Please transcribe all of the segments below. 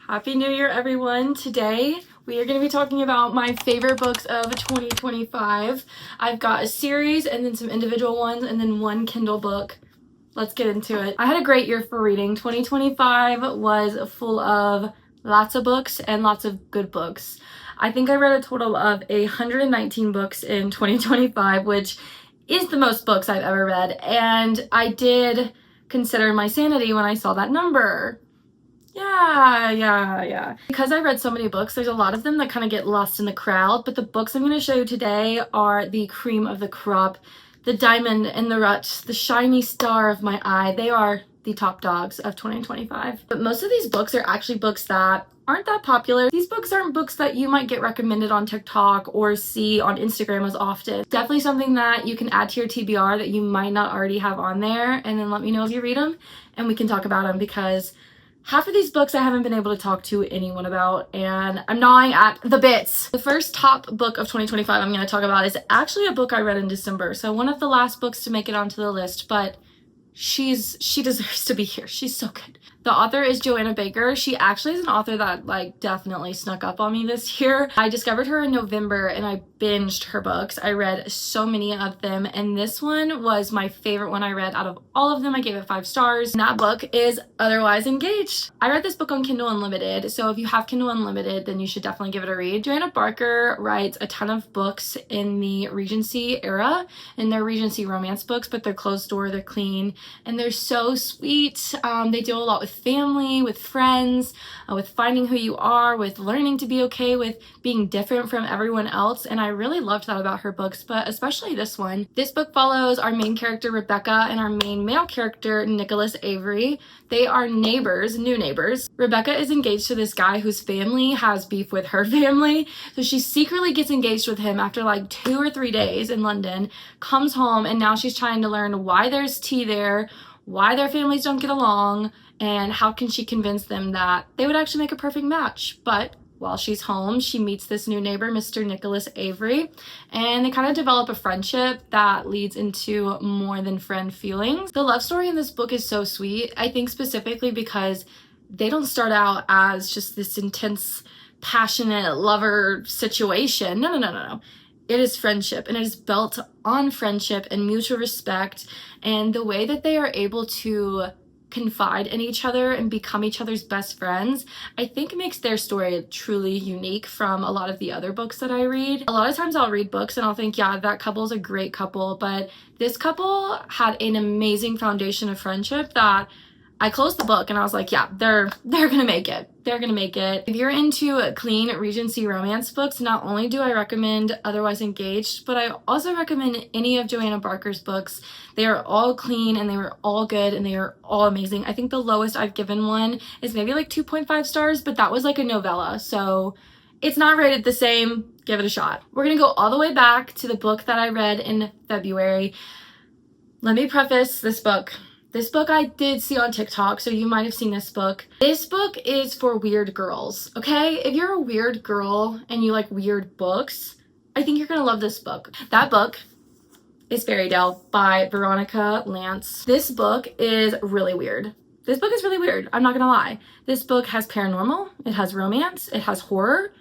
Happy New Year, everyone. Today, we are going to be talking about my favorite books of 2025. I've got a series and then some individual ones and then one Kindle book. Let's get into it. I had a great year for reading. 2025 was full of lots of books and lots of good books. I think I read a total of 119 books in 2025, which is the most books I've ever read. And I did consider my sanity when I saw that number. Yeah. Because I read so many books, there's a lot of them that kind of get lost in the crowd, but the books I'm going to show you today are the cream of the crop, the diamond in the rut, the shiny star of my eye. They are the top dogs of 2025. But most of these books are actually books that aren't that popular. These books aren't books that you might get recommended on TikTok or see on Instagram as often. Definitely something that you can add to your TBR that you might not already have on there, and then let me know if you read them and we can talk about them, because half of these books I haven't been able to talk to anyone about, and I'm gnawing at the bits. The first top book of 2025 I'm going to talk about is actually a book I read in December, so one of the last books to make it onto the list, but she deserves to be here. She's so good. The author is Joanna Baker. She actually is an author that definitely snuck up on me this year. I discovered her in November and I binged her books. I read so many of them, and this one was my favorite one I read out of all of them. I gave it 5 stars. And that book is Otherwise Engaged. I read this book on Kindle Unlimited, so if you have Kindle Unlimited, then you should definitely give it a read. Joanna Baker writes a ton of books in the Regency era, and they're Regency romance books, but they're closed door, they're clean, and they're so sweet. They deal a lot with family, with friends, with finding who you are, with learning to be okay with being different from everyone else, and I really loved that about her books, but especially this one. This book follows our main character Rebecca and our main male character Nicholas Avery. They are neighbors, new neighbors. Rebecca is engaged to this guy whose family has beef with her family, so she secretly gets engaged with him after 2 or 3 days in London, comes home, and now she's trying to learn why there's tea there, why their families don't get along, and how can she convince them that they would actually make a perfect match. But while she's home, she meets this new neighbor, Mr. Nicholas Avery, and they kind of develop a friendship that leads into more than friend feelings. The love story in this book is so sweet, I think specifically because they don't start out as just this intense, passionate lover situation. No. It is friendship, and it is built on friendship and mutual respect, and the way that they are able to confide in each other and become each other's best friends, I think makes their story truly unique from a lot of the other books that I read. A lot of times I'll read books and I'll think, yeah, that couple's a great couple, but this couple had an amazing foundation of friendship that I closed the book and I was like, yeah, they're gonna make it. They're gonna make it. If you're into clean Regency romance books, not only do I recommend Otherwise Engaged, but I also recommend any of Joanna Baker's books. They are all clean and they were all good and they are all amazing. I think the lowest I've given one is maybe 2.5 stars, but that was a novella, so it's not rated the same. Give it a shot. We're gonna go all the way back to the book that I read in February. Let me preface this book. This book I did see on TikTok, so you might have seen this book. This book is for weird girls, okay? If you're a weird girl and you like weird books, I think you're gonna love this book. That book is Fairytale by Veronica Lance. This book is really weird. I'm not gonna lie. This book has paranormal, it has romance, it has horror,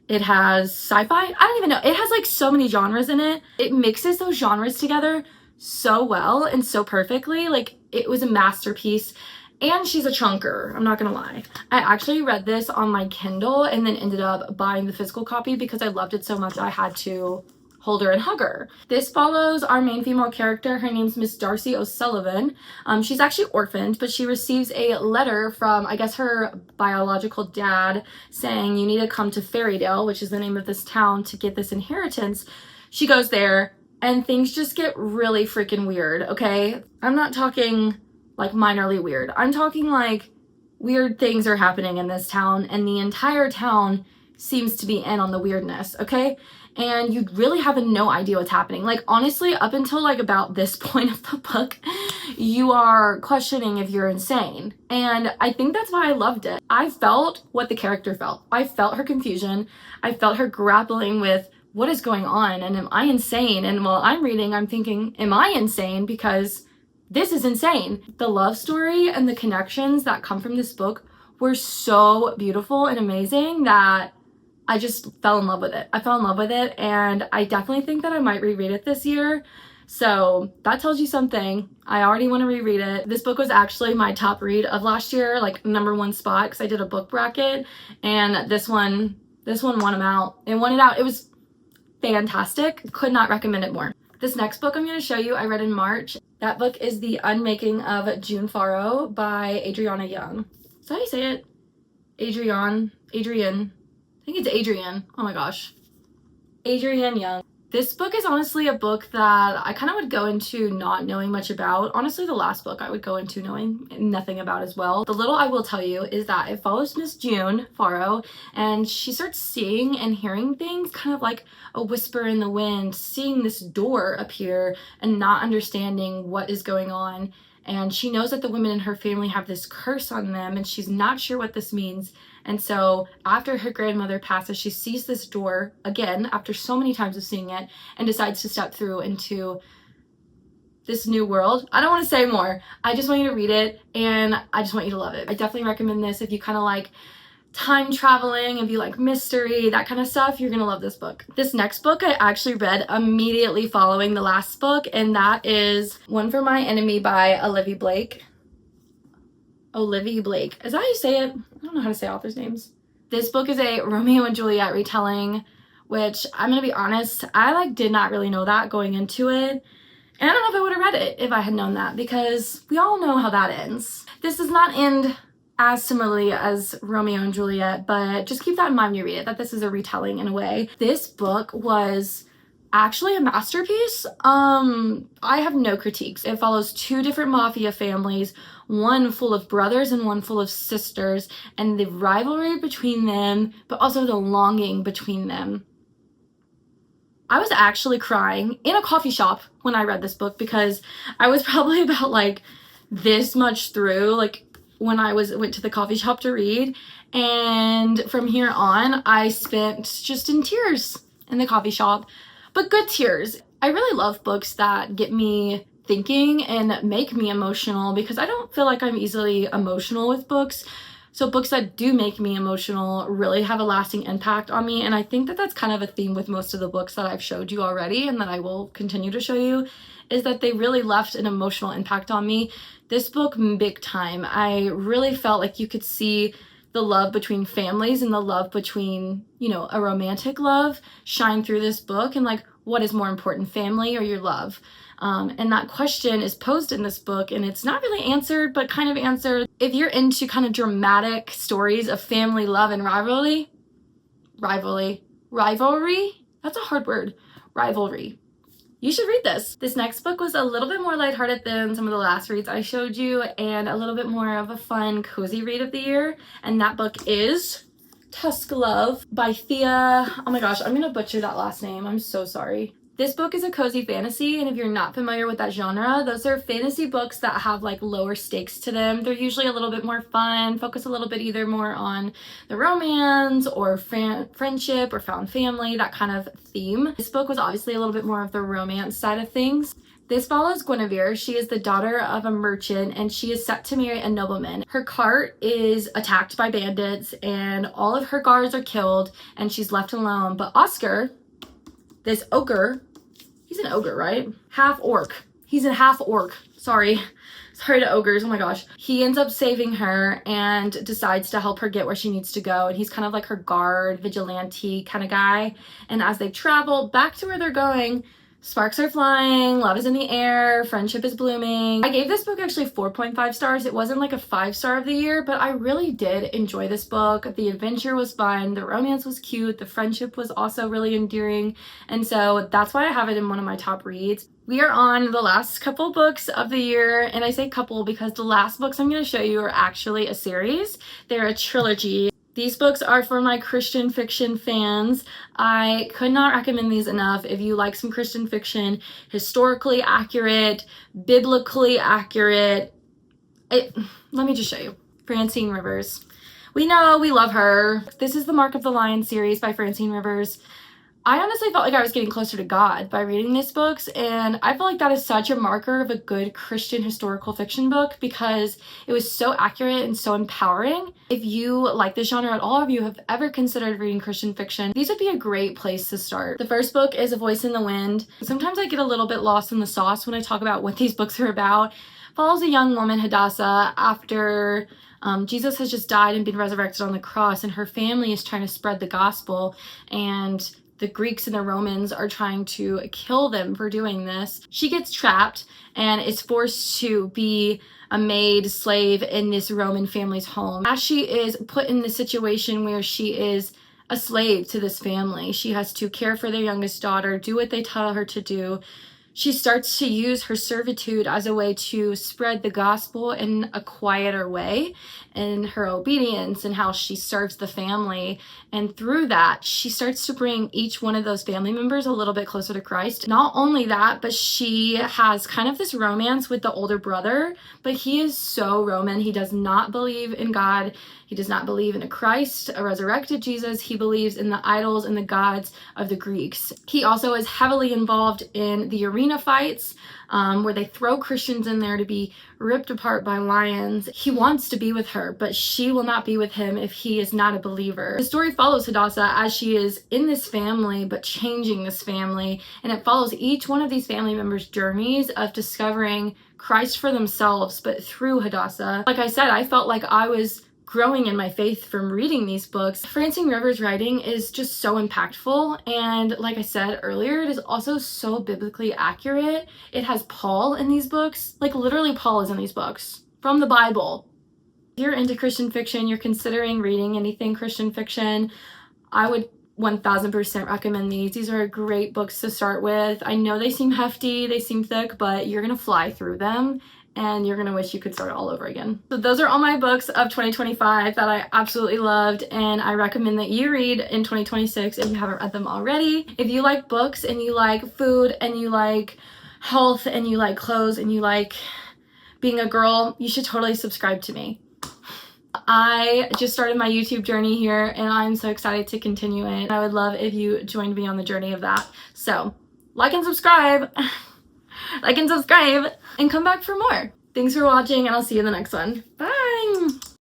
it has sci-fi. I don't even know. It has so many genres in it. It mixes those genres together so well and so perfectly. It was a masterpiece, and she's a chunker, I'm not gonna lie. I actually read this on my Kindle and then ended up buying the physical copy because I loved it so much I had to hold her and hug her. This follows our main female character. Her name's Miss Darcy O'Sullivan. She's actually orphaned, but she receives a letter from, I guess, her biological dad saying, you need to come to Fairytale, which is the name of this town, to get this inheritance. She goes there, and things just get really freaking weird, okay? I'm not talking minorly weird. I'm talking weird things are happening in this town, and the entire town seems to be in on the weirdness, okay? And you really have no idea what's happening. Honestly, up until about this point of the book, you are questioning if you're insane. And I think that's why I loved it. I felt what the character felt. I felt her confusion. I felt her grappling with what is going on, and am I insane? And while I'm reading, I'm thinking, am I insane? Because this is insane. The love story and the connections that come from this book were so beautiful and amazing that I just fell in love with it. I fell in love with it, and I definitely think that I might reread it this year. So that tells you something. I already want to reread it. This book was actually my top read of last year, like #1 spot, because I did a book bracket, and this one won them out. It won it out. It was fantastic. Could not recommend it more. This next book I'm going to show you, I read in March. That book is The Unmaking of June Farrow by Adriana Young. Is that how you say it? Adrian. I think it's Adrian. Oh my gosh. Adrienne Young. This book is honestly a book that I kind of would go into not knowing much about. Honestly, the last book I would go into knowing nothing about as well. The little I will tell you is that it follows Miss June Farrow, and she starts seeing and hearing things kind of like a whisper in the wind, seeing this door appear and not understanding what is going on. And she knows that the women in her family have this curse on them, and she's not sure what this means. And so after her grandmother passes, she sees this door again after so many times of seeing it, and decides to step through into this new world. I don't want to say more. I just want you to read it, and I just want you to love it. I definitely recommend this if you kind of like time traveling, if you like mystery, that kind of stuff. You're gonna love this book. This next book I actually read immediately following the last book, and that is One for My Enemy by Olivia Blake. Olivia Blake. Is that how you say it? I don't know how to say authors' names. This book is a Romeo and Juliet retelling, which I'm gonna be honest, I did not really know that going into it. And I don't know if I would have read it if I had known that, because we all know how that ends. This does not end as similarly as Romeo and Juliet, but just keep that in mind when you read it, that this is a retelling in a way. This book was actually a masterpiece. I have no critiques. It follows 2 different mafia families, one full of brothers and one full of sisters, and the rivalry between them, but also the longing between them. I was actually crying in a coffee shop when I read this book, because I was probably about this much through, when I went to the coffee shop to read, and from here on I spent just in tears in the coffee shop, but good tears. I really love books that get me thinking and make me emotional, because I don't feel like I'm easily emotional with books. So books that do make me emotional really have a lasting impact on me, and I think that that's kind of a theme with most of the books that I've showed you already and that I will continue to show you, is that they really left an emotional impact on me. This book, big time. I really felt like you could see the love between families and the love between, a romantic love shine through this book, and what is more important, family or your love? And that question is posed in this book, and it's not really answered, but kind of answered. If you're into kind of dramatic stories of family love and rivalry, that's a hard word, rivalry, you should read this. This next book was a little bit more lighthearted than some of the last reads I showed you, and a little bit more of a fun, cozy read of the year, and that book is Tusk Love by Thea. Oh my gosh, I'm gonna butcher that last name. I'm so sorry. This book is a cozy fantasy, and if you're not familiar with that genre, those are fantasy books that have lower stakes to them. They're usually a little bit more fun, focus a little bit either more on the romance or friendship or found family, that kind of theme. This book was obviously a little bit more of the romance side of things. This follows Guinevere. She is the daughter of a merchant, and she is set to marry a nobleman. Her cart is attacked by bandits, and all of her guards are killed, and she's left alone. But Oscar, this ogre, he's an ogre, right? Half orc. He's a half orc. Sorry to ogres. Oh my gosh. He ends up saving her and decides to help her get where she needs to go. And he's kind of like her guard, vigilante kind of guy. And as they travel back to where they're going, sparks are flying, love is in the air, friendship is blooming. I gave this book actually 4.5 stars. It wasn't a 5-star of the year, but I really did enjoy this book. The adventure was fun, the romance was cute, the friendship was also really endearing, and so that's why I have it in one of my top reads. We are on the last couple books of the year, and I say couple because the last books I'm going to show you are actually a series. They're a trilogy. These books are for my Christian fiction fans. I could not recommend these enough. If you like some Christian fiction, historically accurate, biblically accurate, let me just show you. Francine Rivers. We know, we love her. This is the Mark of the Lion series by Francine Rivers. I honestly felt like I was getting closer to God by reading these books, and I feel like that is such a marker of a good Christian historical fiction book because it was so accurate and so empowering. If you like this genre at all, if you have ever considered reading Christian fiction, these would be a great place to start. The first book is A Voice in the Wind. Sometimes I get a little bit lost in the sauce when I talk about what these books are about. It follows a young woman, Hadassah, after Jesus has just died and been resurrected on the cross, and her family is trying to spread the gospel, and the Greeks and the Romans are trying to kill them for doing this. She gets trapped and is forced to be a maid slave in this Roman family's home. As she is put in the situation where she is a slave to this family, she has to care for their youngest daughter, do what they tell her to do. She starts to use her servitude as a way to spread the gospel in a quieter way, in her obedience and how she serves the family. And through that, she starts to bring each one of those family members a little bit closer to Christ. Not only that, but she has kind of this romance with the older brother, but he is so Roman. He does not believe in God. He does not believe in a Christ, a resurrected Jesus. He believes in the idols and the gods of the Greeks. He also is heavily involved in the arena fights, where they throw Christians in there to be ripped apart by lions. He wants to be with her, but she will not be with him if he is not a believer. The story follows Hadassah as she is in this family, but changing this family, and it follows each one of these family members' journeys of discovering Christ for themselves, but through Hadassah. Like I said, I felt like I was growing in my faith from reading these books. Francine Rivers' writing is just so impactful, and like I said earlier, it is also so biblically accurate. It has Paul in these books. Like, literally Paul is in these books from the Bible. If you're into Christian fiction, you're considering reading anything Christian fiction, I would 1000% recommend these. These are great books to start with. I know they seem hefty, they seem thick, but you're gonna fly through them and you're gonna wish you could start all over again. So those are all my books of 2025 that I absolutely loved, and I recommend that you read in 2026 if you haven't read them already. If you like books and you like food and you like health and you like clothes and you like being a girl, you should totally subscribe to me. I just started my YouTube journey here and I'm so excited to continue it. I would love if you joined me on the journey of that. So like and subscribe, like and subscribe, and come back for more. Thanks for watching, and I'll see you in the next one. Bye!